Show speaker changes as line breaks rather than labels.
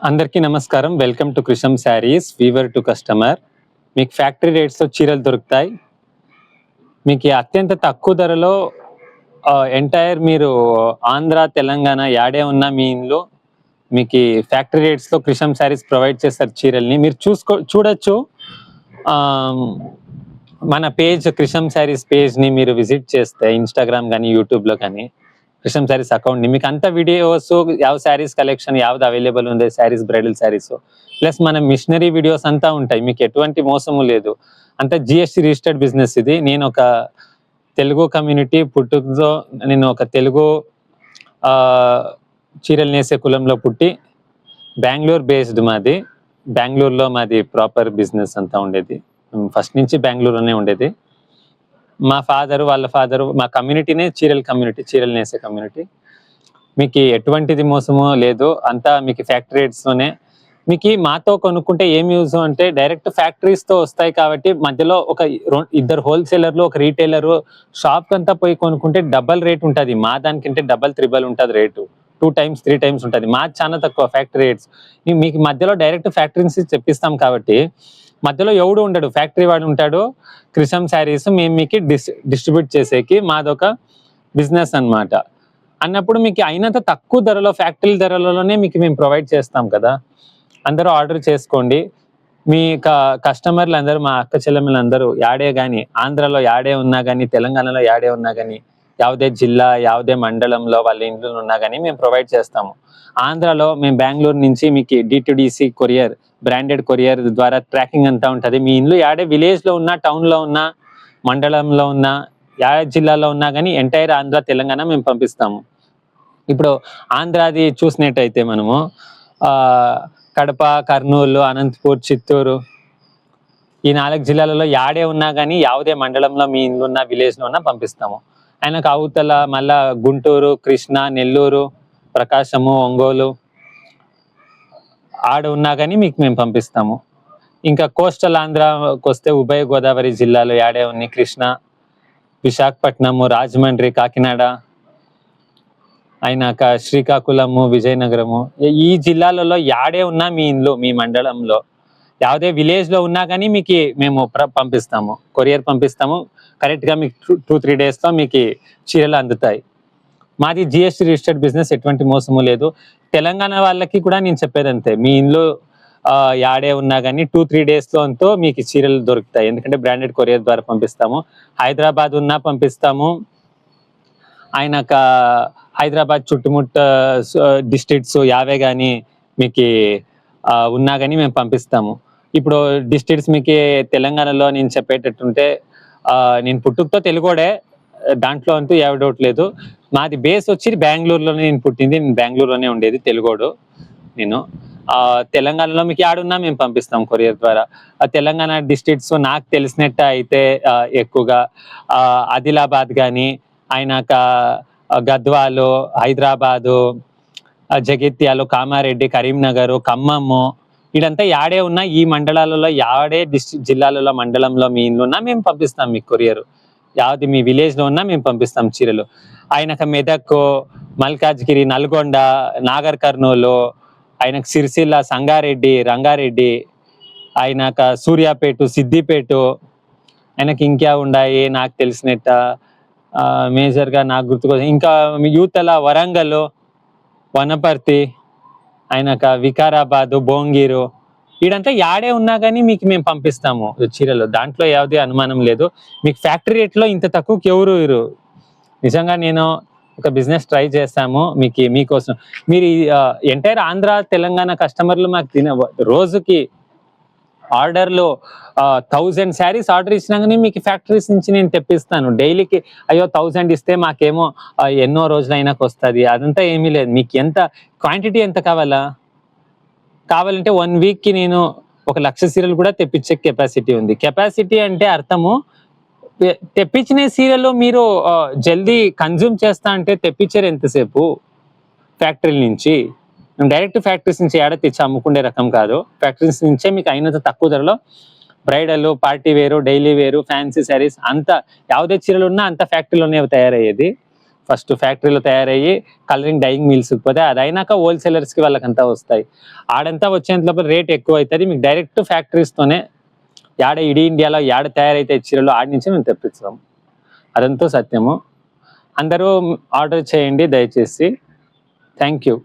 అందరికీ నమస్కారం. Welcome to Krisham sarees weaver to customer. మీకు ఫ్యాక్టరీ రేట్స్‌తో చీరలు దొరుకుతాయి. మీకు అత్యంత తక్కువ ధరలో ఎంటైర్ మీరు ఆంధ్ర, తెలంగాణ యాడే ఉన్న మీ ఇండ్లు మీకు ఫ్యాక్టరీ రేట్స్‌లో కృషం శారీస్ ప్రొవైడ్ చేస్తారు చీరల్ని. మీరు చూడొచ్చు. ఆహ్, మన పేజ్ కృషం శారీస్ పేజ్‌ని మీరు విజిట్ చేస్తే ఇన్‌స్టాగ్రామ్ గానీ, యూట్యూబ్‌లో కానీ ಕೃಷಂ ಸ್ಯಾರೀಸ್ ಅಕೌಂಟ್ మీకు అంత వీడియోస్ ಯಾವ ಸ್ಯಾರೀಸ್ కలెక్షన్ యావది అవైలబుల్ ఉంది స్యారీస్ బ్రైడల్ స్యారీస్ ప్లస్ మన మిషనరీ వీడియోస్ అంతా ఉంటాయి. మీకు ఎటువంటి మోసము లేదు. అంతా జిఎస్టీ రిజిస్టర్డ్ బిజినెస్ ఇది. నేను ఒక తెలుగు కమ్యూనిటీ పుట్టుకతో నేను ఒక తెలుగు చీరలు నేసే కులంలో పుట్టి బెంగళూరు బేస్డ్ మాది. బెంగళూరులో మాది ప్రాపర్ బిజినెస్ అంతా ఉండేది. ఫస్ట్ నుంచి బెంగళూరులోనే ఉండేది. మా ఫాదరు వాళ్ళ ఫాదరు మా కమ్యూనిటీనే చీరలు నేసే కమ్యూనిటీ. మీకు ఎటువంటిది మోసమో లేదు. అంతా మీకు ఫ్యాక్టరీ రేట్స్‌లోనే. మీకు మాతో కొనుక్కుంటే ఏం యూజ్ అంటే డైరెక్ట్ ఫ్యాక్టరీస్‌తో వస్తాయి కాబట్టి మధ్యలో ఒక ఇద్దరు హోల్‌సేలర్లు, ఒక రీటైలరు షాప్‌కంతా పోయి కొనుక్కుంటే డబుల్ రేట్ ఉంటది. మా దానికంటే డబుల్, త్రిబుల్ ఉంటది రేటు. 2 టైమ్స్, 3 టైమ్స్ ఉంటది. మాది చాలా తక్కువ ఫ్యాక్టరీ రేట్స్. మీకు మధ్యలో డైరెక్ట్ ఫ్యాక్టరీ నుంచి తెప్పిస్తాం కాబట్టి మధ్యలో ఎవడు ఉండడు. ఫ్యాక్టరీ వాడు ఉంటాడు. కృషం శారీస్ మేము మీకు డిస్ట్రిబ్యూట్ చేసేకి మాదొక బిజినెస్ అన్నమాట. అన్నప్పుడు మీకు అయినంత తక్కువ ధరలో ఫ్యాక్టరీ ధరలలోనే మీకు మేము ప్రొవైడ్ చేస్తాం కదా. అందరూ ఆర్డర్ చేసుకోండి. మీ కస్టమర్లు అందరూ మా అక్క చెల్లెమ్మలందరూ యాడే కానీ ఆంధ్రాలో యాడే ఉన్నా కానీ తెలంగాణలో యాడే ఉన్నా కానీ ಯಾವುದೇ జిల్లా ಯಾವುದೇ మండలంలో వాళ్ళ ఇంట్లో ఉన్నా కానీ మేము ప్రొవైడ్ చేస్తాము. ఆంధ్రాలో మేము బెంగళూరు నుంచి మీకు డిటిడిసి కొరియర్ బ్రాండెడ్ కొరియర్ ద్వారా ట్రాకింగ్ అంతా ఉంటుంది. మీ ఇల్లు యాడే విలేజ్లో ఉన్నా, టౌన్లో ఉన్నా, మండలంలో ఉన్నా, యా జిల్లాలో ఉన్నా కానీ ఎంటైర్ ఆంధ్ర తెలంగాణ మేము పంపిస్తాము. ఇప్పుడు ఆంధ్రాది చూసినట్టయితే మనము కడప, కర్నూలు, అనంతపూర్, చిత్తూరు ఈ 4 జిల్లాలలో యాడే ఉన్నా కానీ ಯಾವುದೇ మండలంలో మీ ఇల్లు ఉన్న విలేజ్లో ఉన్నా పంపిస్తాము. ఆయనకు అవతల మళ్ళా గుంటూరు, కృష్ణా, నెల్లూరు, ప్రకాశము, ఒంగోలు ఆడ ఉన్నా కానీ మీకు మేము పంపిస్తాము. ఇంకా కోస్టల్ ఆంధ్రాకి వస్తే ఉభయ గోదావరి జిల్లాలో యాడే ఉన్నాయి. కృష్ణా, విశాఖపట్నము, రాజమండ్రి, కాకినాడ అయినాక శ్రీకాకుళము, విజయనగరము ఈ జిల్లాలలో యాడే ఉన్నా మీ ఇంట్లో మీ మండలంలో ಯಾವುದೇ విలేజ్లో ఉన్నా కానీ మీకు మేము పంపిస్తాము. కొరియర్ పంపిస్తాము. కరెక్ట్గా మీకు 2-3 డేస్లో మీకు చీరలు అందుతాయి. మాది జిఎస్టీ రిజిస్టర్డ్ బిజినెస్. ఎటువంటి మోసము లేదు. తెలంగాణ వాళ్ళకి కూడా నేను చెప్పేది అంతే. మీ ఇంట్లో యాడే ఉన్నా కానీ 2-3 డేస్లో అంతా మీకు చీరలు దొరుకుతాయి. ఎందుకంటే బ్రాండెడ్ కొరియర్ ద్వారా పంపిస్తాము. హైదరాబాద్ ఉన్నా పంపిస్తాము. ఆయనక హైదరాబాద్ చుట్టుముట్ట డిస్ట్రిక్ట్స్ యావే కానీ మీకు ఉన్నా కానీ మేము పంపిస్తాము. ఇప్పుడు డిస్ట్రిక్ట్స్ మీకు తెలంగాణలో నేను చెప్పేటట్టుంటే నేను పుట్టుకతో తెలుగోడే, దాంట్లో అంటూ ఏ డౌట్ లేదు. మాది బేస్ వచ్చి బెంగళూరులోనే నేను పుట్టింది. నేను బెంగళూరులోనే ఉండేది. తెలుగోడు నేను. తెలంగాణలో మీకు యాడున్నా మేము పంపిస్తాం కొరియర్ ద్వారా. తెలంగాణ డిస్ట్రిక్ట్స్ నాకు తెలిసినట్టు అయితే ఎక్కువగా ఆదిలాబాద్ కానీ అయినాక గద్వాలు, హైదరాబాదు, జగిత్యాలు, కామారెడ్డి, కరీంనగర్, ఖమ్మము ఇదంతా యాడే ఉన్న ఈ మండలాలలో యాడే జిల్లాలలో మండలంలో మీ ఇల్లు ఉన్నా మేము పంపిస్తాం మీకు కొరియర్. యావది మీ విలేజ్లో ఉన్నా మేము పంపిస్తాం చీరలు. ఆయనక మెదక్, మల్కాజ్గిరి, నల్గొండ, నాగర్ కర్నూలు, ఆయనకు సిరిసిల్ల, సంగారెడ్డి, రంగారెడ్డి, ఆయనక సూర్యాపేట, సిద్దిపేట, ఆయనకి ఇంకా ఉన్నాయి నాకు తెలిసినట్ట మేజర్గా నాకు గుర్తుకొచ్చి ఇంకా యూతల వరంగల్, వనపర్తి, ఆయనక వికారాబాదు, భోంగీరు వీడంతా యాడే ఉన్నా కానీ మీకు మేము పంపిస్తాము చీరలు. దాంట్లో ಯಾವುದೇ అనుమానం లేదు. మీకు ఫ్యాక్టరీ రేట్లో ఇంత తక్కువకి ఎవరు నిజంగా నేను ఒక బిజినెస్ ట్రై చేస్తాము మీకోసం. మీరు ఎంటైర్ ఆంధ్ర, తెలంగాణ కస్టమర్లు మాకు రోజుకి ఆర్డర్లు 1000 శారీస్ ఆర్డర్ ఇచ్చినా కానీ మీకు ఫ్యాక్టరీస్ నుంచి నేను తెప్పిస్తాను. డైలీకి అయ్యో 1000 ఇస్తే మాకేమో ఎన్నో రోజులైనాక వస్తుంది. అదంతా ఏమీ లేదు. మీకు ఎంత క్వాంటిటీ ఎంత కావాలంటే 1 వీక్కి నేను 1,00,000 సీరలు కూడా తెప్పించే కెపాసిటీ ఉంది. కెపాసిటీ అంటే అర్థము తెప్పించిన సీరలు మీరు జల్దీ కన్జ్యూమ్ చేస్తా అంటే తెప్పించారు ఎంతసేపు ఫ్యాక్టరీల నుంచి. మేము డైరెక్ట్ ఫ్యాక్టరీస్ నుంచి ఏడ తెచ్చి అమ్ముకునే రకం కాదు. ఫ్యాక్టరీస్ నుంచే మీకు అయినంత తక్కువ ధరలో బ్రైడల్, పార్టీ వేరు, డైలీ వేరు, ఫ్యాన్సీ శారీస్ అంతా ಯಾವುದೇ చీరలు ఉన్నా అంత ఫ్యాక్టరీలోనే తయారయ్యేది. ఫస్ట్ ఫ్యాక్టరీలో తయారయ్యి కలరింగ్ డైయింగ్ మిల్స్కి పోతే అది అయినాక హోల్సేలర్స్కి వాళ్ళకంతా వస్తాయి. ఆడంతా వచ్చేంత లోపల రేట్ ఎక్కువ అవుతుంది. మీకు డైరెక్ట్ ఫ్యాక్టరీస్తోనే యాడ ఇండియాలో యాడ తయారైతే చీరలు ఆడి నుంచి మేము తెప్పిస్తాం. అదంతా సత్యము. అందరూ ఆర్డర్ చేయండి దయచేసి. Thank you.